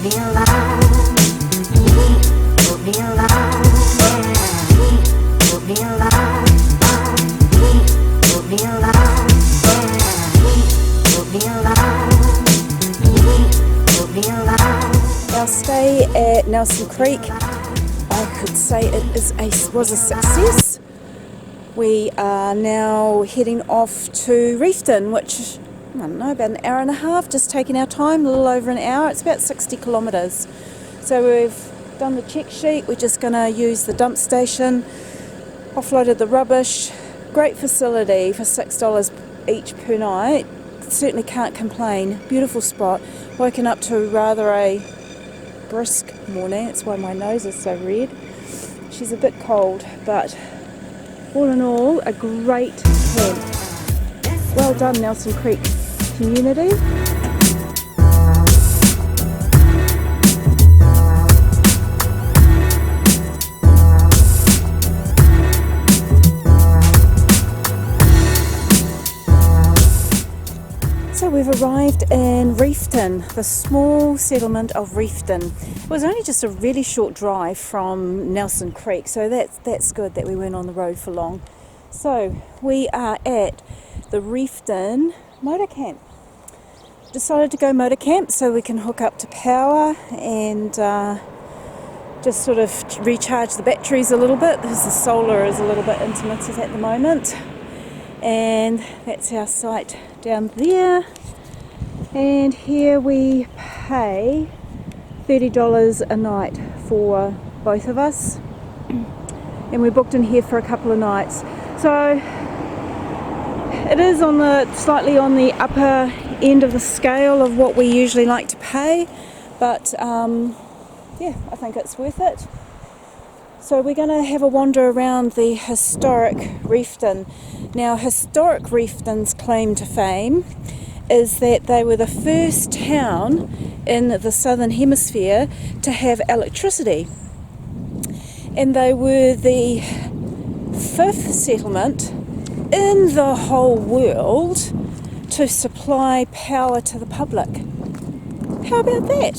Our stay at Nelson Creek, I could say it was a success. We are now heading off to Reefton, which, I don't know, about an hour and a half, just taking our time, a little over an hour. It's about 60 kilometres. So we've done the check sheet, we're just going to use the dump station, offloaded the rubbish. Great facility for $6 each per night. Certainly can't complain. Beautiful spot. Woken up to rather a brisk morning. That's why my nose is so red. She's a bit cold, but all in all, a great camp. Well done, Nelson Creek community. So we've arrived in Reefton, the small settlement of Reefton. It was only just a really short drive from Nelson Creek, so that's good that we weren't on the road for long. So we are at the Reefton Motor Camp. Decided to go motor camp so we can hook up to power and just sort of recharge the batteries a little bit, because the solar is a little bit intermittent at the moment. And that's our site down there, and here we pay $30 a night for both of us, and we booked in here for a couple of nights. So it is slightly on the upper end of the scale of what we usually like to pay, but yeah, I think it's worth it. So we're going to have a wander around the historic Reefton. Now, historic Reefton's claim to fame is that they were the first town in the Southern Hemisphere to have electricity. And they were the fifth settlement in the whole world to supply power to the public. How about that?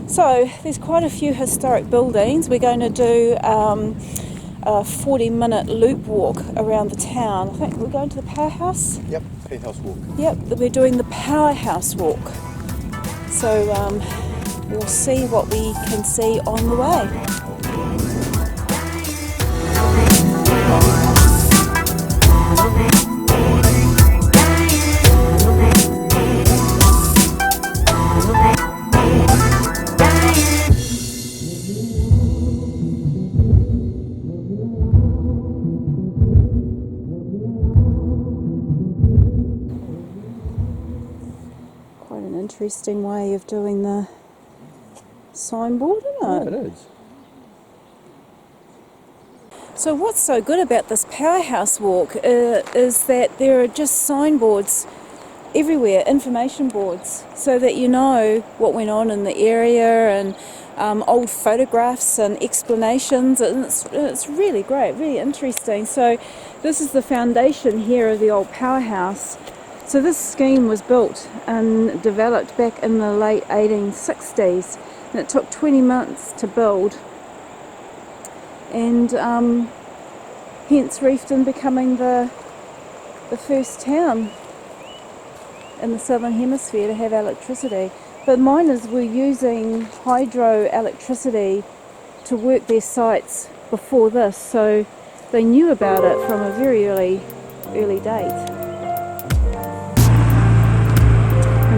So there's quite a few historic buildings. We're going to do a 40-minute loop walk around the town. I think we're going to the Powerhouse. Yep, Powerhouse Walk. Yep, we're doing the Powerhouse Walk. So we'll see what we can see on the way. Interesting way of doing the signboard, isn't it? Yeah, it is. So what's so good about this Powerhouse Walk is that there are just signboards everywhere, information boards, so that you know what went on in the area, and old photographs and explanations, and it's really great, really interesting. So this is the foundation here of the old powerhouse. So this scheme was built and developed back in the late 1860s, and it took 20 months to build, and hence Reefton becoming the first town in the Southern Hemisphere to have electricity. But miners were using hydroelectricity to work their sites before this, so they knew about it from a very early date.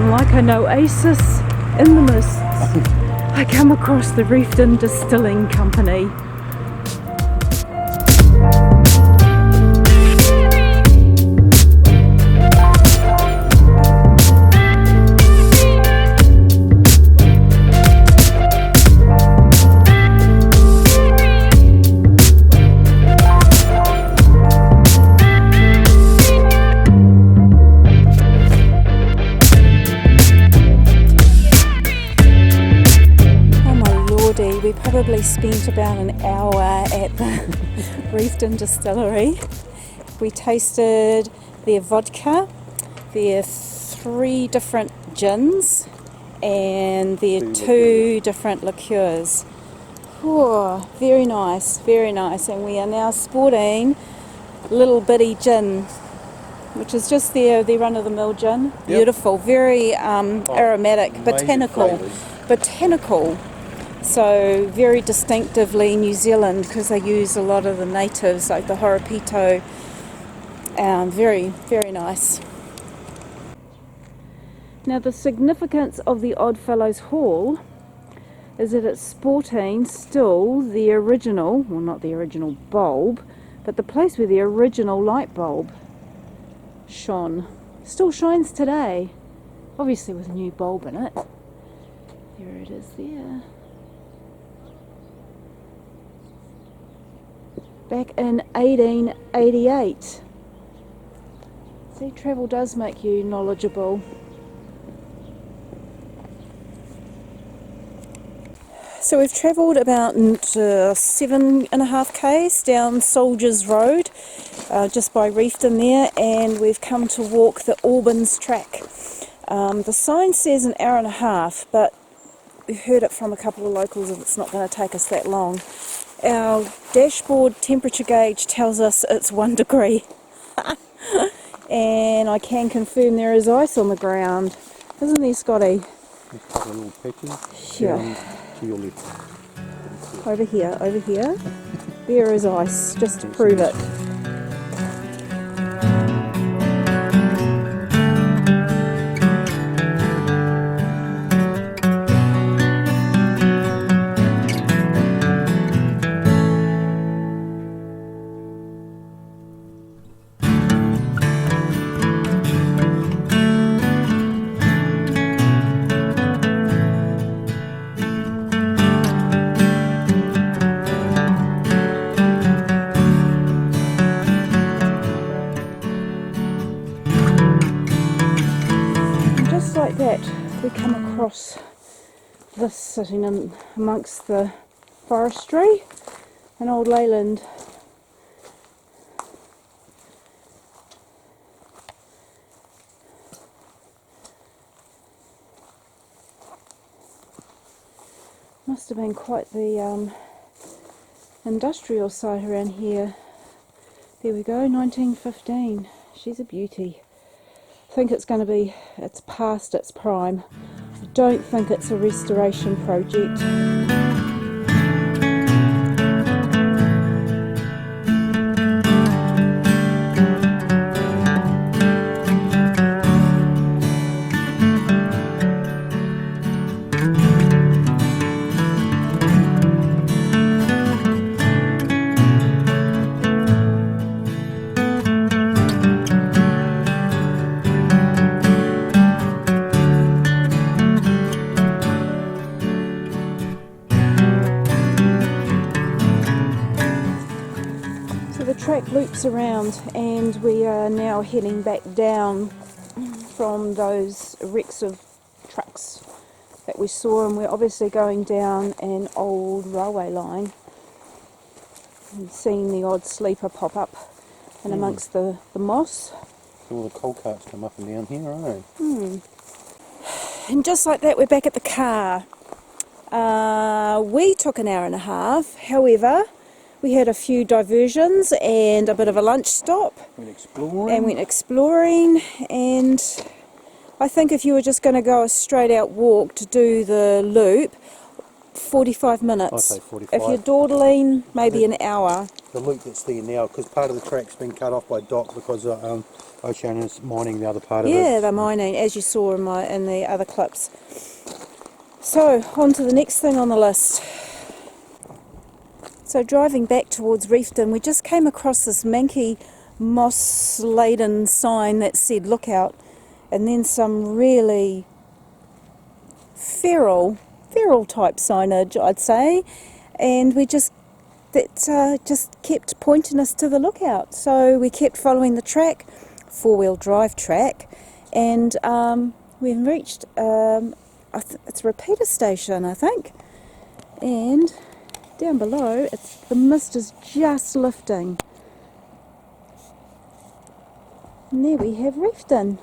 Like an oasis in the mist, I come across the Reefton Distilling Company. We probably spent about an hour at the Reefton Distillery. We tasted their vodka, their 3 different gins, and they're two different liqueurs. Oh, very nice, very nice. And we are now sporting Little Bitty Gin, which is just their run-of-the-mill gin. Yep. Beautiful, very aromatic, botanical. So very distinctively New Zealand, because they use a lot of the natives, like the Horopito. Very, very nice. Now the significance of the Oddfellows Hall is that it's sporting still the original, well not the original bulb, but the place where the original light bulb shone. Still shines today, obviously with a new bulb in it. There it is there. Back in 1888. See, travel does make you knowledgeable. So we've travelled about 7.5 k's down Soldiers Road, just by Reefton there, and we've come to walk the Alborns track. The sign says an hour and a half, but we heard it from a couple of locals that it's not going to take us that long. Our dashboard temperature gauge tells us it's 1 degree. And I can confirm there is ice on the ground. Isn't there, Scotty? Just a little patches. Yeah. To your left. Over here. There is ice, just to prove it. Like that, we come across this sitting in amongst the forestry, an old leyland. Must have been quite the industrial site around here. There we go, 1915. She's a beauty. I think it's going to be, it's past its prime. I don't think it's a restoration project. Track loops around, and we are now heading back down from those wrecks of trucks that we saw, and we're obviously going down an old railway line and seeing the odd sleeper pop up and amongst the moss. All the coal carts come up and down here, eh? And just like that, we're back at the car. We took an hour and a half, however we had a few diversions and a bit of a lunch stop. Went exploring, and I think if you were just going to go a straight out walk to do the loop, 45 minutes. I'd say 45. If you're dawdling, maybe an hour. The loop that's there now, because part of the track's been cut off by Doc because Ocean is mining the other part of it. Yeah, they're mining, as you saw in the other clips. So, on to the next thing on the list. So driving back towards Reefton, we just came across this manky moss-laden sign that said "Look out," and then some really feral type signage, I'd say, and just kept pointing us to the lookout. So we kept following the track, four-wheel drive track, and we've reached it's a repeater station, I think, and down below, the mist is just lifting. And there we have Reefton.